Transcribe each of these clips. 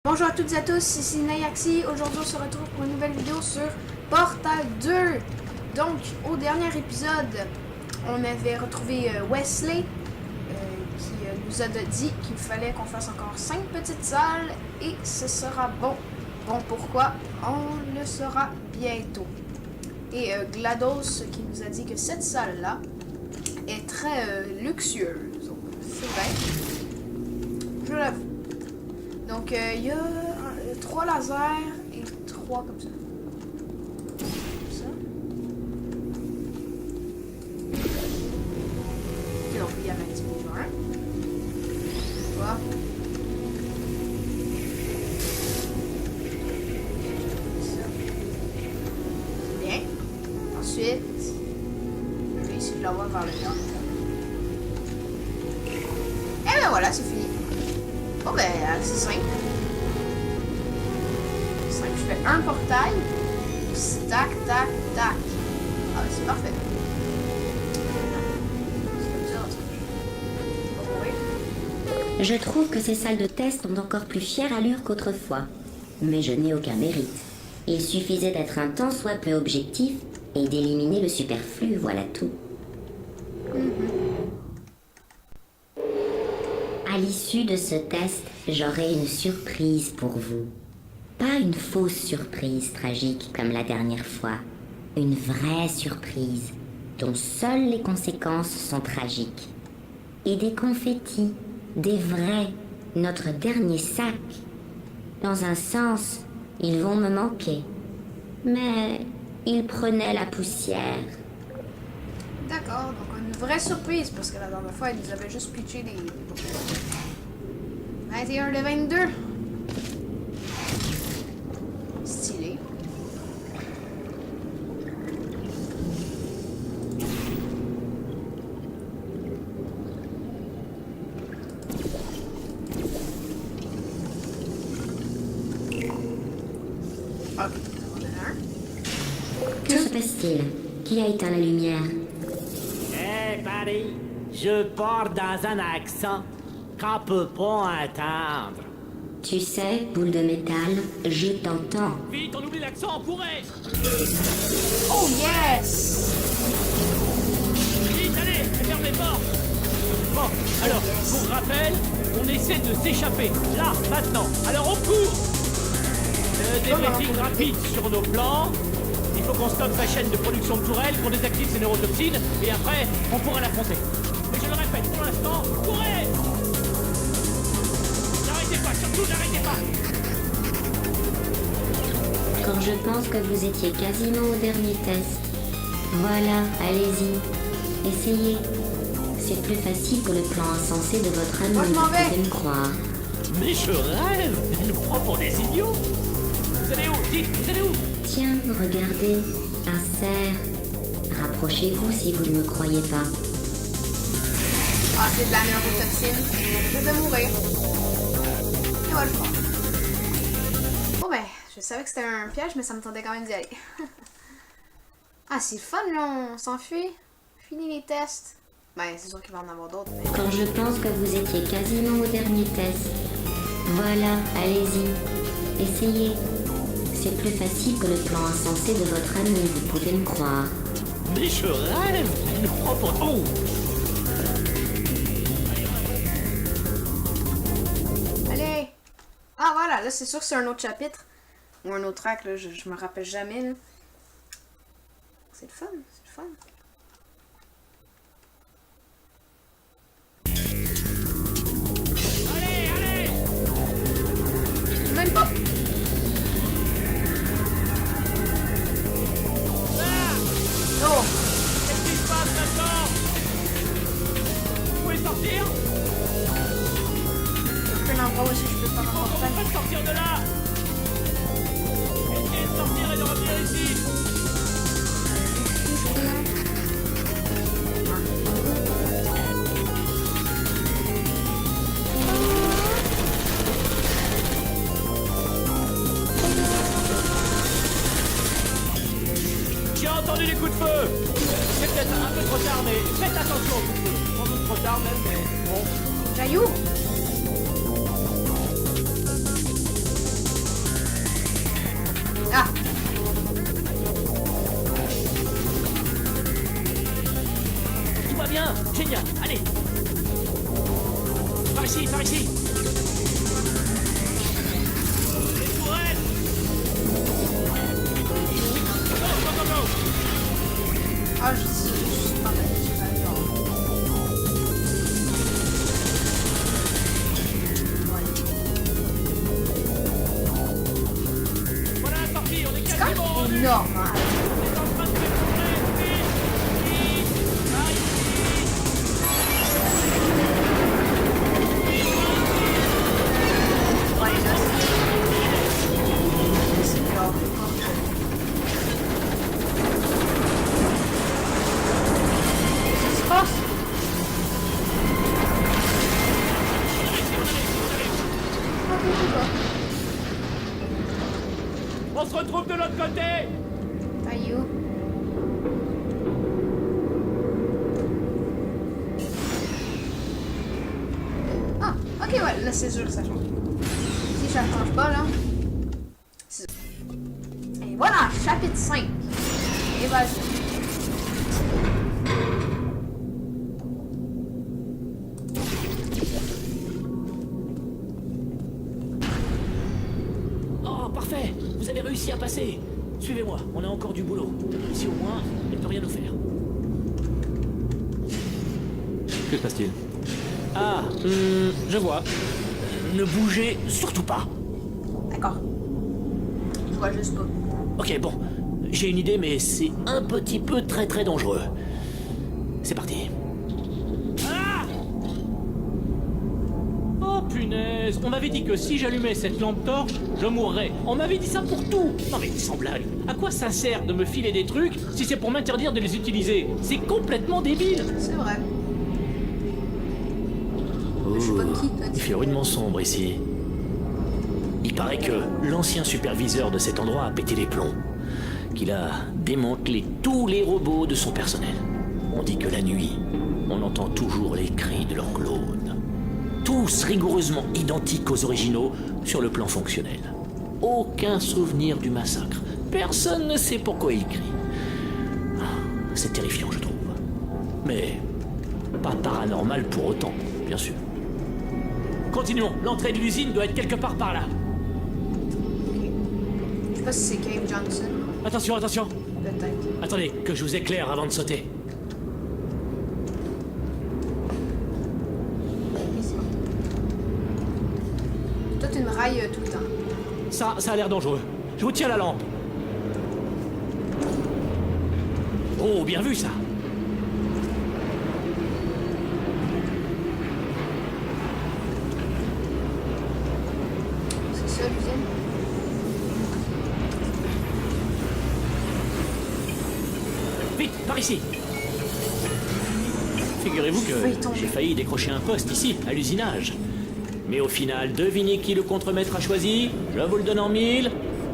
Bonjour à toutes et à tous, ici Nayaxi. Aujourd'hui on se retrouve pour une nouvelle vidéo sur Portal 2. Donc au dernier épisode, on avait retrouvé Wesley qui nous a dit qu'il fallait qu'on fasse encore 5 petites salles et ce sera bon. Bon, pourquoi? On le saura bientôt. Et GLaDOS qui nous a dit que cette salle-là est très luxueuse. Donc c'est vrai. Je l'avoue. Donc, il y a 3 lasers et 3 comme ça. Comme ça. Et donc, il y a un petit peu un. Voilà. Ça. Bien. Ensuite, je vais essayer de l'avoir vers le nord. Et ben voilà, c'est fini. Oh ben, c'est simple. C'est simple, je fais un portail. Tac, tac, tac. Ah ben, c'est parfait. Je trouve que ces salles de test ont encore plus fière allure qu'autrefois. Mais je n'ai aucun mérite. Il suffisait d'être un tant soit peu objectif et d'éliminer le superflu, voilà tout. À l'issue de ce test, j'aurai une surprise pour vous. Pas une fausse surprise tragique comme la dernière fois. Une vraie surprise dont seules les conséquences sont tragiques. Et des confettis, des vrais, notre dernier sac. Dans un sens, ils vont me manquer. Mais ils prenaient la poussière. D'accord, donc une vraie surprise, parce que la dernière fois, elle nous avait juste pitché des... 21 de 22. Stylé. Ok, on en a un. Que se passe-t-il? Qui a éteint la lumière? Hé, Paris, je parle dans un accent qu'on peut pas entendre. Tu sais, boule de métal, je t'entends. Vite, on oublie l'accent, on pourrait. Oh yes! Vite, allez, ferme les portes. Bon, alors, pour rappel, on essaie de s'échapper. Là, maintenant. Alors, on court. Débriefing rapide sur nos plans. Il faut qu'on stoppe sa chaîne de production de tourelles, qu'on désactive ses neurotoxines, et après, on pourra l'affronter. Mais je le répète, pour l'instant, courez! N'arrêtez pas, surtout n'arrêtez pas! Quand je pense que vous étiez quasiment au dernier test. Voilà, allez-y. Essayez. C'est plus facile que le plan insensé de votre ami, Moi, je m'en vous vais. pouvez me croire. Mais je rêve! Il nous prend pour des idiots! Vous allez où? Dites, vous allez où? Tiens, regardez, un cerf. Rapprochez-vous si vous ne me croyez pas. Ah, c'est de la neurotoxine. Je vais mourir. Et voilà, je crois. Bon ben, je savais que c'était un piège, mais ça me tentait quand même d'y aller. Ah, c'est le fun, là, on s'enfuit. Fini les tests. Ben, c'est sûr qu'il va en avoir d'autres, mais... Quand je pense que vous étiez quasiment au dernier test. Voilà, allez-y. Essayez. C'est plus facile que le plan insensé de votre ami, vous pouvez me croire. Mais je rêve! Il nous prend pour... Oh! Allez! Ah, voilà, là, c'est sûr que c'est un autre chapitre. Ou un autre track, là, je me rappelle jamais, là. C'est le fun, c'est le fun. Allez, allez! Même pas! Là! Oh! Qu'est-ce qui se passe maintenant? Vous pouvez sortir? Aucun endroit où je peux pas On rentrer. va pas sortir de là! Essayez de sortir et de revenir ici! J'ai entendu des coups de feu! C'est peut-être un peu trop tard, mais faites attention aux coups de feu. Sans doute trop tard même, mais bon. Caillou! Ah! Tout va bien, génial, allez. Par ici, par ici. Les tourelles. Go, go, go, go. Ah, je suis pas mal. Voilà la sortie, on est quasiment rendu. Énorme, hein. On est en train de s'effondrer, vite, vite. Par ici. Ouais, là, c'est grave. Qu'est-ce qui se passe? On se retrouve de l'autre côté. Aïe, où? Ah, ok, ouais, là c'est sûr que ça change. Si ça change pas, là. Et voilà, chapitre 5. Et vas-y. Oh, parfait. Vous avez réussi à passer. Suivez-moi, on a encore du boulot. Ici au moins, elle ne peut rien nous faire. Que se passe-t-il? Ah, je vois. Ne bougez surtout pas. D'accord. Je vois juste pas. Ok, bon. J'ai une idée, mais c'est un petit peu très dangereux. C'est parti. Ah! Oh punaise, on m'avait dit que si j'allumais cette lampe torche, je mourrais. On m'avait dit ça pour tout. Non mais sans blague. À quoi ça sert de me filer des trucs si c'est pour m'interdire de les utiliser? C'est complètement débile. C'est vrai. Oh, Je sais pas qui t'a il dit. fait rudement sombre ici. Il paraît que l'ancien superviseur de cet endroit a pété les plombs. Qu'il a démantelé tous les robots de son personnel. On dit que la nuit, on entend toujours les cris de leurs clones. Tous rigoureusement identiques aux originaux sur le plan fonctionnel. Aucun souvenir du massacre. Personne ne sait pourquoi ils crient. Ah, c'est terrifiant, je trouve. Mais pas paranormal pour autant, bien sûr. Continuons, l'entrée de l'usine doit être quelque part par là. Je sais pas si c'est Cave Johnson. Attention, attention. Peut-être. Attendez, que je vous éclaire avant de sauter. Ici. Toi, tu me railles tout le temps. Ça a l'air dangereux. Je vous tiens la lampe. Oh, bien vu ça. C'est ça, l'usine. Vite, par ici. Figurez-vous failli que tomber. j'ai failli décrocher un poste ici, à l'usinage. Mais au final, devinez qui le contremaître a choisi? Je vous le donne en mille.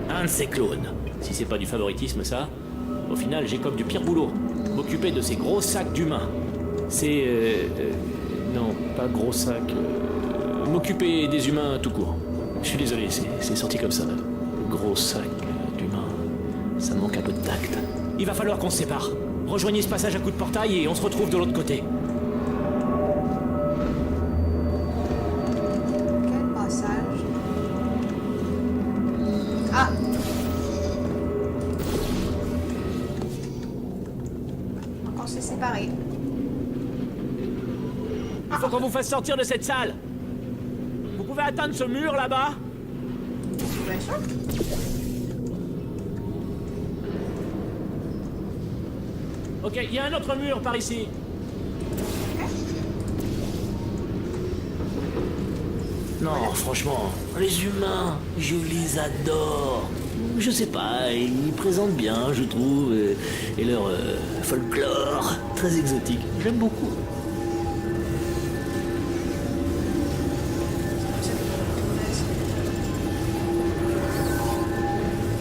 Un de ces clones. Si c'est pas du favoritisme, ça. Au final, j'ai comme du pire boulot. M'occuper de ces gros sacs d'humains. C'est... non, pas gros sacs. M'occuper des humains tout court. Je suis désolé, c'est sorti comme ça. Gros sacs d'humains. Ça me manque un peu de tact. Il va falloir qu'on se sépare. Rejoignez ce passage à coup de portail et on se retrouve de l'autre côté. Quel passage? Ah! Donc on s'est séparés. Il faut qu'on vous fasse sortir de cette salle. Vous pouvez atteindre ce mur là-bas? Bien sûr. Ok, il y a un autre mur par ici. Non, franchement, les humains, je les adore. Je sais pas, ils présentent bien, je trouve, et leur folklore, très exotique. J'aime beaucoup.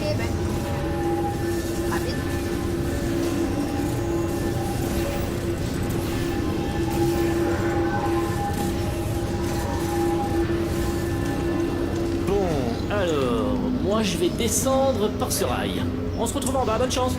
Eh ben. Rapide. Bon, alors, moi je vais descendre par ce rail. On se retrouve en bas, bonne chance.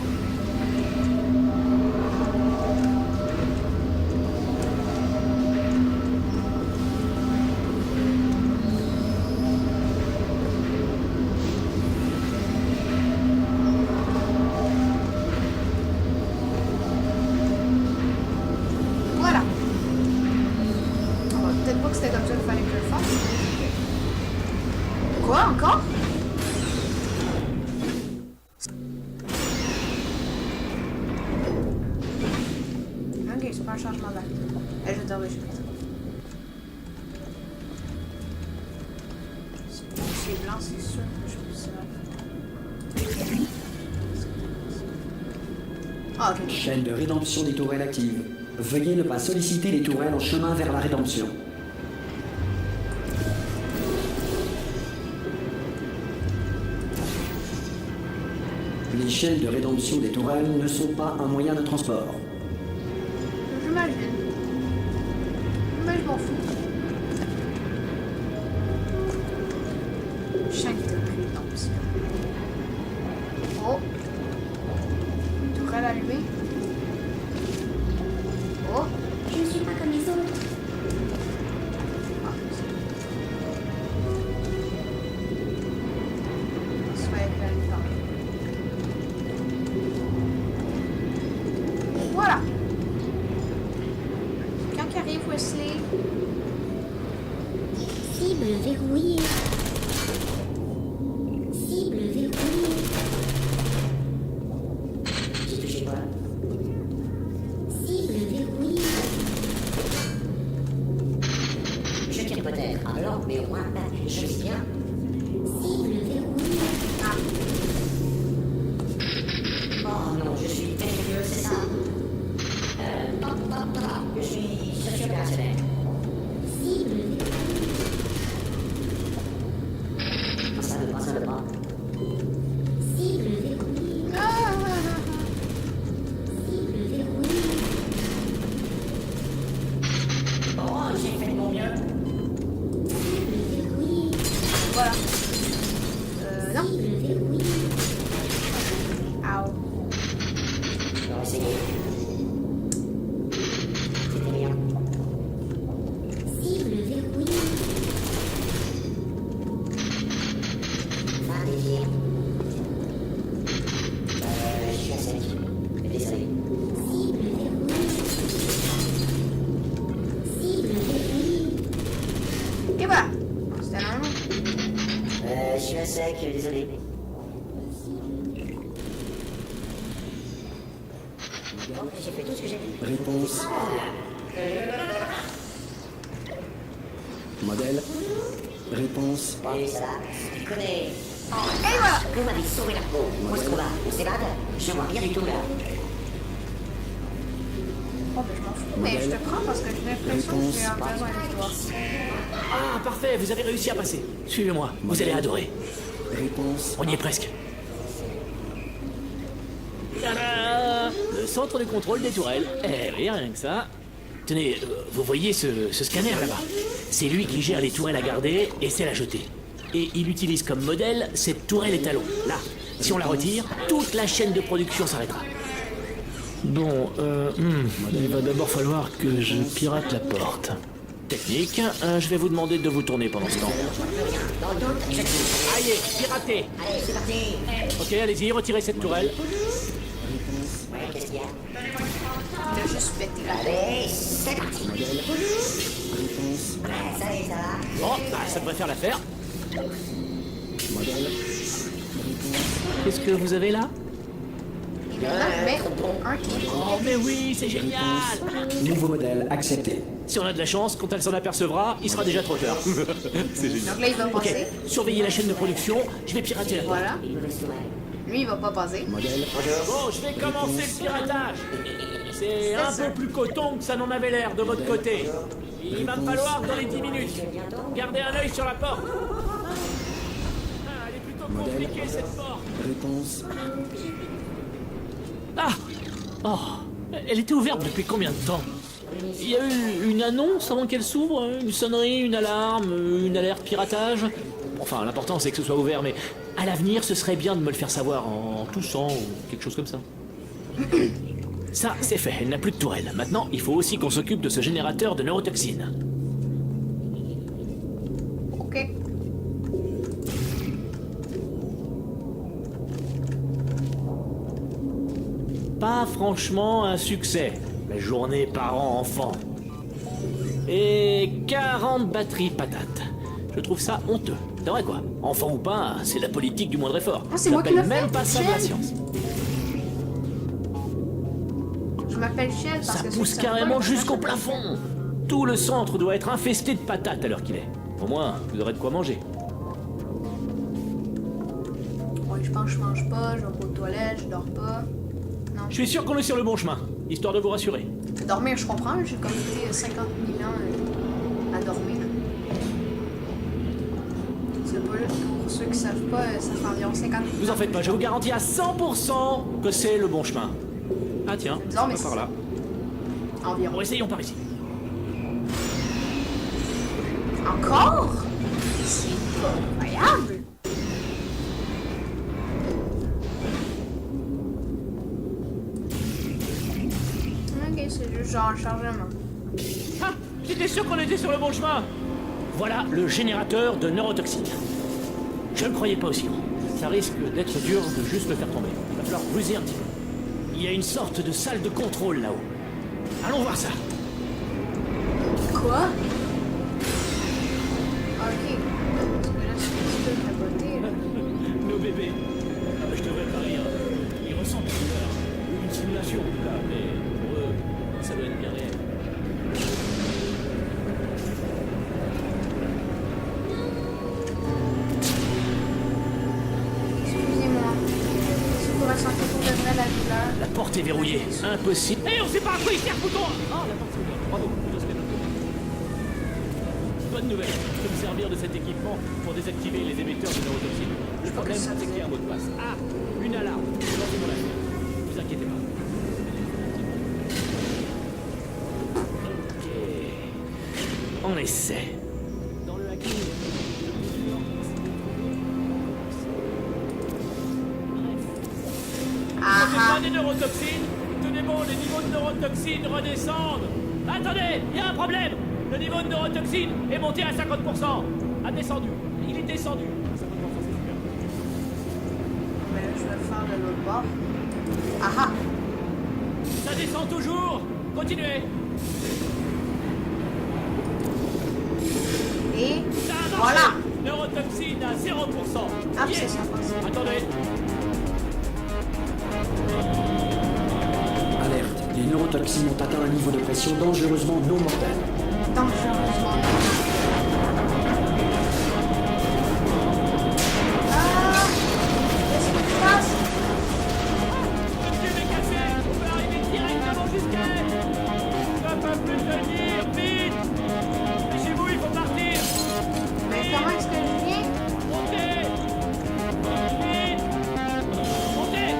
Voilà. Bon, peut-être pas que c'était comme ça qu'il fallait que je le fasse. Quoi, encore? Ok, c'est pas un changement d'air. Je vais t'envoyer chez c'est blanc, c'est sûr que je peux ça. Ah, ok. Chaîne de rédemption des tourelles active. Veuillez ne pas solliciter les tourelles en chemin vers la rédemption. Les chaînes de rédemption des tourelles ne sont pas un moyen de transport. J'imagine. Mais je m'en fous. Chaîne de rédemption. Oh. Une tourelle allumée. Oh. Je ne suis pas comme les autres. Ah, c'est ça va être la lumière. Voilà. Quand il arrive, Wesley. Cible verrouillée. Cible verrouillée. J'ai touché quoi? Cible verrouillée. Je tire peut-être un blanc, mais au moins, je vis bien. Cible verrouillée. Ah. Oh non, je suis périlleux, c'est ça? Je suis socio-opérationnel. Cible verrouillée. Ça ne passe pas. Cible verrouillée. Ah. Cible verrouillée. Oh, j'ai fait de mon mieux. Cible verrouillée. Voilà. Non. Cible verrouillée. Ow. On va essayer. C'était rien. Cible verrouillée. Fin des yeux. Je suis à sec. Désolé. Cible verrouillée. Cible verrouillée. Et voilà. C'était la même. Je suis à sec, désolé. Bon, j'ai fait tout ce que j'ai dit. Réponse. Modèle. Réponse. Oui, ça va. Tu connais. Et voilà. Vous m'avez sauvé la peau. Où est-ce qu'on va? On s'évade? Je vois rien du tout là. Oh, ben, je m'en fous. Mais je te prends parce que j'ai l'impression que je vais avoir besoin de toi. Ah, parfait, vous avez réussi à passer. Suivez-moi, vous allez adorer. Réponse. On y est presque. Tada! Le centre de contrôle des tourelles. Eh oui, rien que ça. Tenez, vous voyez ce scanner là-bas? C'est lui qui gère les tourelles à garder et celles à jeter. Et il utilise comme modèle cette tourelle étalon. Là, si on la retire, toute la chaîne de production s'arrêtera. Bon, il va d'abord falloir que je pirate la porte. Technique, je vais vous demander de vous tourner pendant ce temps. Dans le doute, je tire. Allez, piratez! Allez, c'est parti. Ok, allez-y, retirez cette tourelle. Ouais, qu'est-ce qu'il y a? Il a juste pété la tête. Allez, c'est parti. Ouais, ça y est, ça va. Bon, bah, ça devrait faire l'affaire. Qu'est-ce que vous avez là? Mais un qui est Oh, mais oui, c'est génial! Nouveau modèle accepté. Si on a de la chance, quand elle s'en apercevra, il sera déjà trop tard. C'est génial. Donc là, il va Ok, passer. surveillez la chaîne de production, je vais pirater la porte. Voilà. Une mauvaise tourelle. Lui, il va pas passer. Modèle. Bon, je vais commencer le piratage. C'est un peu plus coton que ça n'en avait l'air de votre côté. Il va me falloir dans les 10 minutes. Gardez un œil sur la porte. Ah, elle est plutôt compliquée cette porte. Réponse. Ah! Oh! Elle était ouverte depuis combien de temps? Il y a eu une annonce avant qu'elle s'ouvre? Une sonnerie, une alarme, une alerte piratage? Bon, Enfin, l'important c'est que ce soit ouvert, mais à l'avenir, ce serait bien de me le faire savoir en toussant ou quelque chose comme ça. Ça, c'est fait, elle n'a plus de tourelle. Maintenant, il faut aussi qu'on s'occupe de ce générateur de neurotoxines. Ok. Pas franchement un succès. La journée parents-enfants. Et 40 batteries patates. Je trouve ça honteux. C'est vrai quoi. Enfant ou pas, c'est la politique du moindre effort. Ah, c'est moi qui l'ai même fait, pas ça de la Shell. science. Je m'appelle Shell parce Ça que pousse c'est carrément pas- jusqu'au plafond. Tout le centre doit être infesté de patates à l'heure qu'il est. Au moins, vous aurez de quoi manger. Ouais, je pense que je mange pas, je vais pas aux toilettes, je dors pas. Non. Je suis sûr qu'on est sur le bon chemin, histoire de vous rassurer. Dormir, je comprends, j'ai comme été 50 000 ans à dormir. C'est pas là, pour ceux qui savent pas, ça fait environ 50 000 Vous en faites pas, je vous garantis à 100% que c'est le bon chemin. Ah tiens, Non, mais pas par là. Environ. Bon, essayons par ici. Encore? C'est pas incroyable! Ok, c'est juste genre un chargement. Ah, j'étais sûr qu'on était sur le bon chemin. Voilà le générateur de neurotoxines. Je ne croyais pas aussi grand. Ça risque d'être dur de juste le faire tomber. Il va falloir ruser un petit peu. Il y a une sorte de salle de contrôle là-haut. Allons voir ça. Quoi? Ok. Parce que là, c'est un petit peu capoté, là. Nos bébés. Ah, je devrais pas rire. Ils ressentent une peur. Ou une simulation en tout cas. Mais pour eux, ça doit être bien réel. Excusez-moi. Si vous ressentez pour de vrai la douleur, La porte est verrouillée. Impossible. Hé, on sait pas à quoi il sert, bouton. Ah, la porte s'est ouverte. Bravo. Plutôt c'est bonne nouvelle. Je peux me servir de cet équipement pour désactiver les émetteurs de neurotoxines. Le problème, c'est qu'il y a un mot de passe. Ah, une alarme. Lancez mon affaire. Ne vous inquiétez pas. Ok. On essaie. Dans le hacking. Quand des neurotoxines, tenez bon, les niveaux de neurotoxines redescendent. Attendez, il y a un problème. Le niveau de neurotoxine est monté à 50%. A descendu. Il est descendu. 50%, c'est super. ben là, je vais le faire de l'autre bord. Ah ah! Ça descend toujours. Continuez. Et Ça a marché. voilà! Neurotoxine à 0%. Ah, Yes. c'est sympa ça. Attendez. Alerte, les neurotoxines ont atteint un niveau de pression dangereusement non mortel. Dangereusement. Ah! Qu'est-ce qui se passe? Le tube est cassé. On peut arriver directement jusqu'à elle. Ça peut plus tenir. Vite. Chez vous, il faut partir. Mais comment est-ce que je viens? Montez. Vite. Montez.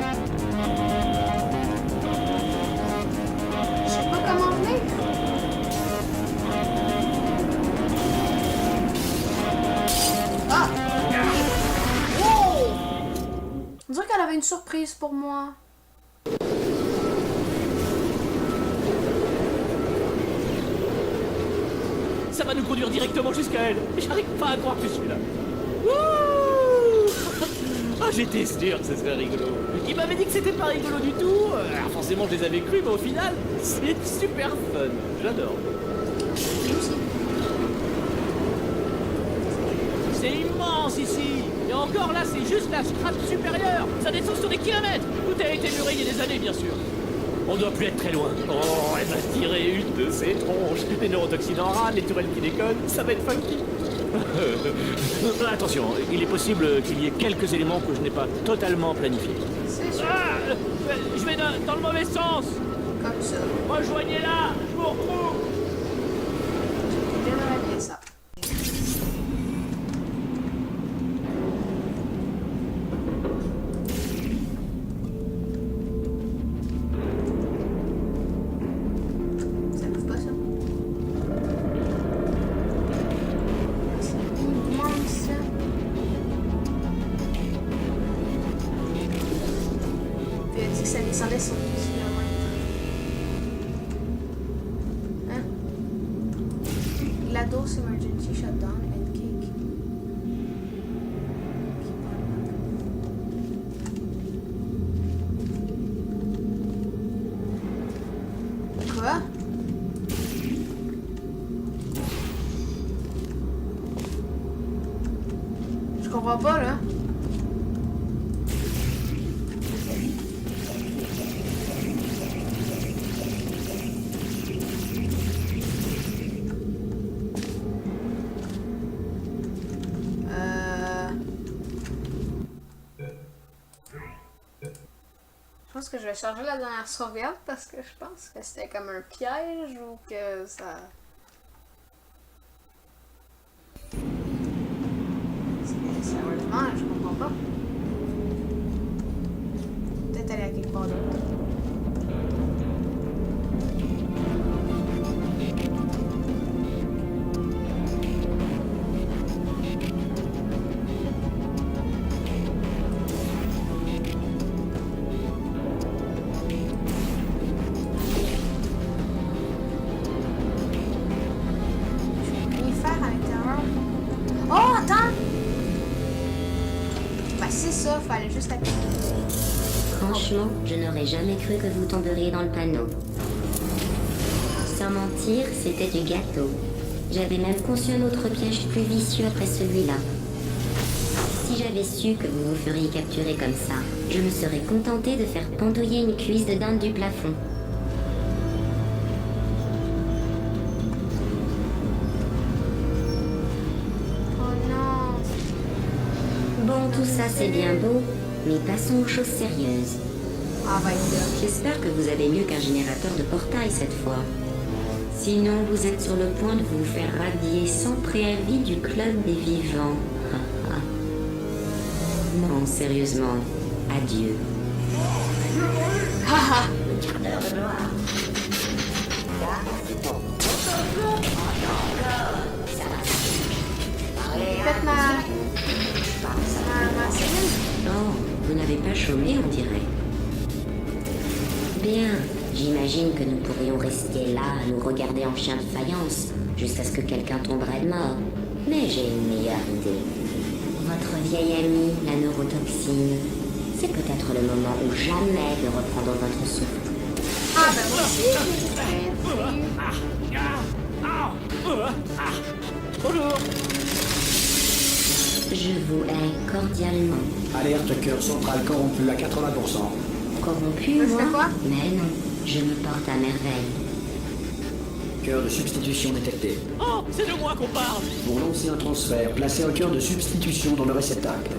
Je sais pas comment venir. Ah! Wow! On dirait qu'elle avait une surprise pour moi. Ça va nous conduire directement jusqu'à elle. J'arrive pas à croire que je suis là. Wouh. Ah, j'étais sûr que ce serait rigolo. Il m'avait dit que c'était pas rigolo du tout. Alors forcément, je les avais cru, mais au final, c'est super fun. J'adore. Nous aussi. C'est immense ici. Et encore là, c'est juste la strate supérieure. Ça descend sur des kilomètres. Tout a été muré il y a des années, bien sûr. On doit plus être très loin. Oh, elle va tirer une de ses tronches. Les neurotoxines en rade, les tourelles qui déconnent. Ça va être funky. Attention, il est possible qu'il y ait quelques éléments que je n'ai pas totalement planifiés. C'est sûr. Ah, je vais dans le mauvais sens. Comme ça. Rejoignez-la, je vous retrouve. J'aimerais bien ça. Ça bouge pas ça? C'est immense ça. dit que ça descendait sur 10 km. Hein? GLaDOS Emergency Shutdown and Cake. Quoi? Je comprends pas là. Je pense que je vais changer la dernière sauvegarde parce que je pense que c'était comme un piège ou que ça... Sérieusement, je comprends pas. Peut-être aller à quelque part d'autre. Fallait juste appuyer. Franchement, je n'aurais jamais cru que vous tomberiez dans le panneau. Sans mentir, c'était du gâteau. J'avais même conçu un autre piège plus vicieux après celui-là. Si j'avais su que vous vous feriez capturer comme ça, je me serais contentée de faire pendouiller une cuisse de dinde du plafond. Bon, tout ça c'est bien beau, mais passons aux choses sérieuses. Ah, va être là. J'espère que vous avez mieux qu'un générateur de portail cette fois. Sinon, vous êtes sur le point de vous faire radier sans préavis du club des vivants. Non, sérieusement, adieu. Haha. Faites ma cellule. Oh, vous n'avez pas chômé, on dirait. Bien, j'imagine que nous pourrions rester là à nous regarder en chien de faïence jusqu'à ce que quelqu'un tomberait de mort. Mais j'ai une meilleure idée. Votre vieille amie, la neurotoxine, c'est peut-être le moment ou jamais de reprendre votre souffle. Ah ben moi aussi. Bonjour. Je vous hais cordialement. Alerte cœur central corrompu à 80%. Corrompu, Je fais moi? quoi? Mais non, je me porte à merveille. Cœur de substitution détecté. Oh, c'est de moi qu'on parle. Pour lancer un transfert, placez un cœur de substitution dans le réceptacle.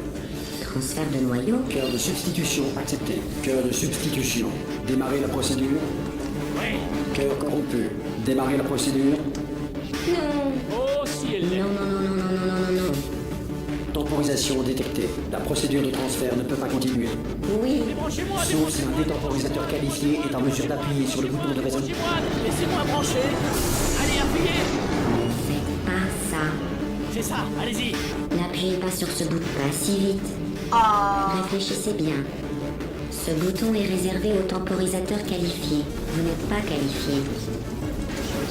Transfert de noyau? Cœur de substitution accepté. Cœur de substitution. Démarrez la procédure. Oui. Cœur corrompu. Démarrez la procédure. Non. Oh, si elle l'est. Non, non, non, non, non, non, non, non, non. Temporisation détectée. La procédure de transfert ne peut pas continuer. Oui. Débranchez-moi, Sauf si un détemporisateur qualifié est en mesure d'appuyer sur le bouton de résolution. débranchez-moi. Laissez-moi brancher. Allez, appuyez. Ne faites pas ça. C'est ça, allez-y. N'appuyez pas sur ce bouton pas si vite. Ah. Réfléchissez bien. Ce bouton est réservé aux temporisateurs qualifiés. Vous n'êtes pas qualifié.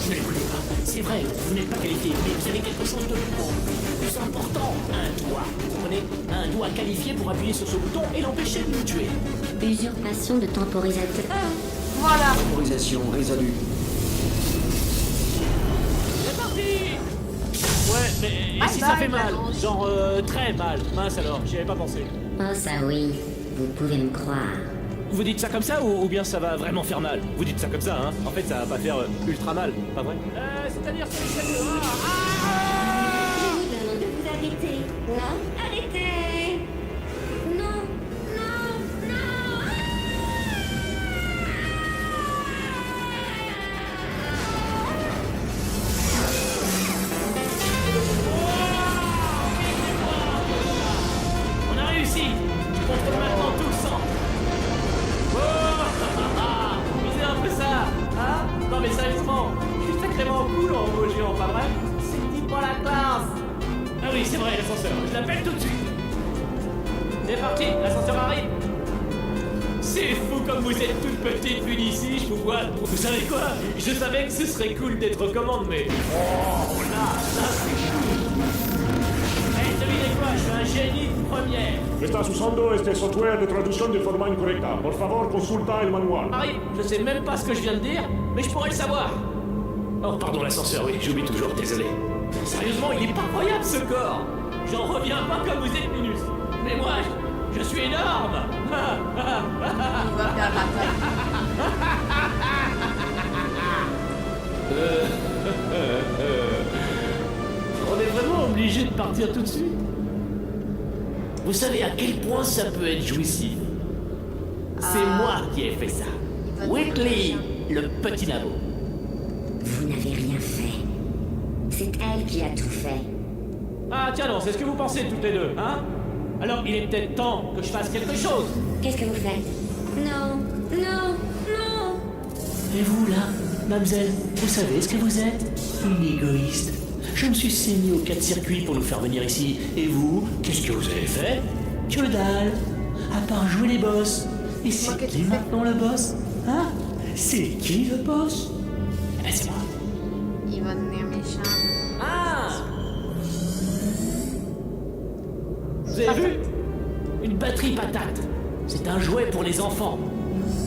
Je ne l'écoutez pas. C'est vrai, vous n'êtes pas qualifié, mais vous avez quelque chose de plus important. Un doigt. Vous comprenez? Un doigt qualifié pour appuyer sur ce bouton et l'empêcher de nous tuer. Usurpation de temporisateur. Voilà. Temporisation résolue. C'est parti. Ouais, mais et Bye si bye, ça fait mal? Thanos. Genre très mal. Mince alors, j'y avais pas pensé. Oh ça oui, vous pouvez me croire. Vous dites ça comme ça ou bien ça va vraiment faire mal? Vous dites ça comme ça, hein? En fait, ça va pas faire ultra mal, pas vrai? C'est-à-dire sur l'échelle de... Je vous demande de vous arrêter. Non, arrêtez. Non, non, non. On a réussi! Je contrôle maintenant tout le sang! Oh! Visez un peu ça! Hein? Non mais sérieusement, je suis sacrément cool en robot géant, pas vrai? C'est dit pour la classe! Ah oui, c'est vrai, l'ascenseur, je l'appelle tout de suite! C'est parti, l'ascenseur arrive! C'est fou comme vous êtes toute petite vue d'ici, je vous vois. Vous savez quoi? Je savais que ce serait cool d'être aux commandes, mais... Oh, là, c'est cool. Hey, devinez quoi? Je suis un génie de première. Estás usando este software de traducción de forma incorrecta. Por favor, consulta el manual. Marie, je sais même pas ce que je viens de dire, mais je pourrais le savoir. Oh, pardon, l'ascenseur, oui, j'oublie toujours, désolé. Sérieusement, il est pas croyable, ce corps. J'en reviens pas comme vous êtes minus. Mais moi, je suis énorme. Il va faire la tête. On est vraiment obligé de partir tout de suite. Vous savez à quel point ça peut être jouissif. C'est moi qui ai fait ça. Whitley, le petit labo. Vous n'avez rien fait. C'est elle qui a tout fait. Ah tiens non, c'est ce que vous pensez toutes les deux, hein? Alors il est peut-être temps que je fasse quelque chose. Qu'est-ce que vous faites? Non, non, non. Et vous là, mademoiselle, vous savez ce que vous êtes? Une égoïste. Je me suis saigné aux 4 circuits pour nous faire venir ici. Et vous, qu'est-ce que vous avez fait? Que dalle. À part jouer les boss. Et c'est qui maintenant le boss? Hein? C'est qui le boss? Eh ben c'est moi. Il va devenir méchant. Ah! Vous avez vu? Une batterie patate. C'est un jouet pour les enfants.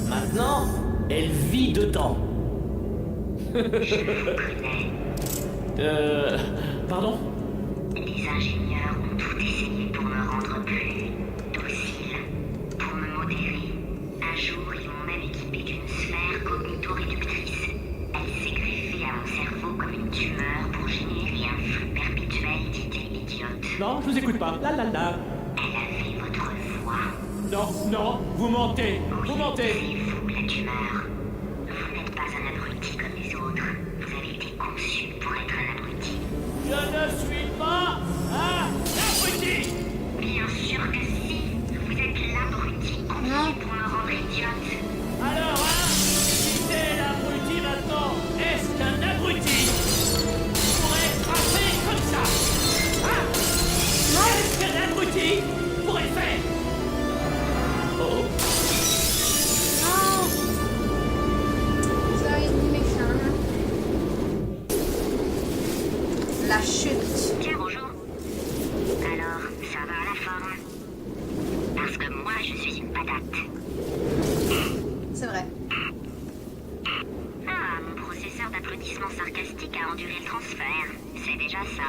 Maintenant, elle vit dedans. Pardon? Les ingénieurs ont tout essayé pour me rendre plus docile, pour me modérer. Un jour, ils m'ont même équipé d'une sphère cognito-réductrice. Elle s'est greffée à mon cerveau comme une tumeur pour générer un flux perpétuel d'idées idiotes. Non, je vous écoute pas. La la la. Elle avait votre voix. Non, non, vous mentez. Vous mentez. C'est vous, la tumeur. Vous n'êtes pas un abruti comme les autres. Vous avez été conçu pour être un abruti. Je ne suis pas un abruti. Bien sûr que si. Vous êtes l'abruti conçu pour me rendre idiote. Alors, hein? Si t'es l'abruti maintenant, est-ce qu'un abruti pourrait être frappé comme ça? Hein? Est-ce qu'un abruti pourrait le faire? Oh. Non! Ça, il est méchant. La chute. Tiens, bonjour. Alors, ça va à la forme? Parce que moi, je suis une patate. C'est vrai. Ah, mon processeur d'applaudissements sarcastiques a enduré le transfert. C'est déjà ça.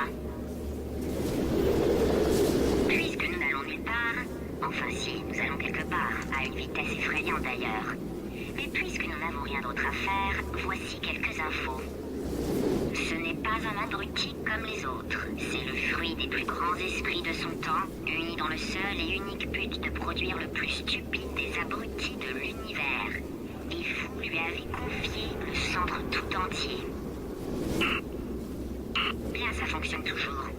Puisque nous n'allons nulle part, enfin si, nous allons quelque part, à une vitesse effrayante d'ailleurs. Mais puisque nous n'avons rien d'autre à faire, voici quelques infos. Ce n'est pas un abruti comme les autres. C'est le fruit des plus grands esprits de son temps, unis dans le seul et unique but de produire le plus stupide des abrutis de l'univers. Et vous lui avez confié le centre tout entier. Bien, ça fonctionne toujours.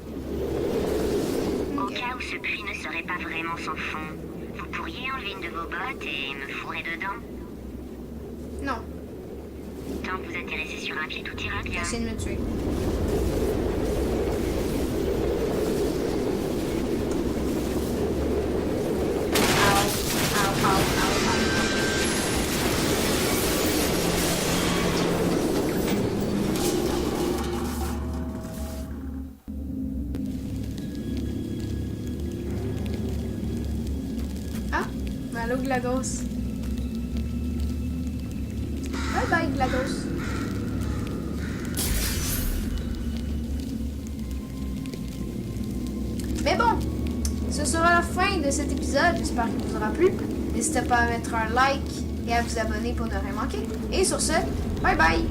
Au cas où ce puits ne serait pas vraiment sans fond, vous pourriez enlever une de vos bottes et me fourrer dedans. Non. Tant que vous atterrissez sur un pied, tout ira bien. Essayez de me tuer. Ah, allô GLaDOS. Bye bye GLaDOS. Mais bon, ce sera la fin de cet épisode. J'espère qu'il vous aura plu. N'hésitez pas à mettre un like et à vous abonner pour ne rien manquer. Et sur ce, bye bye!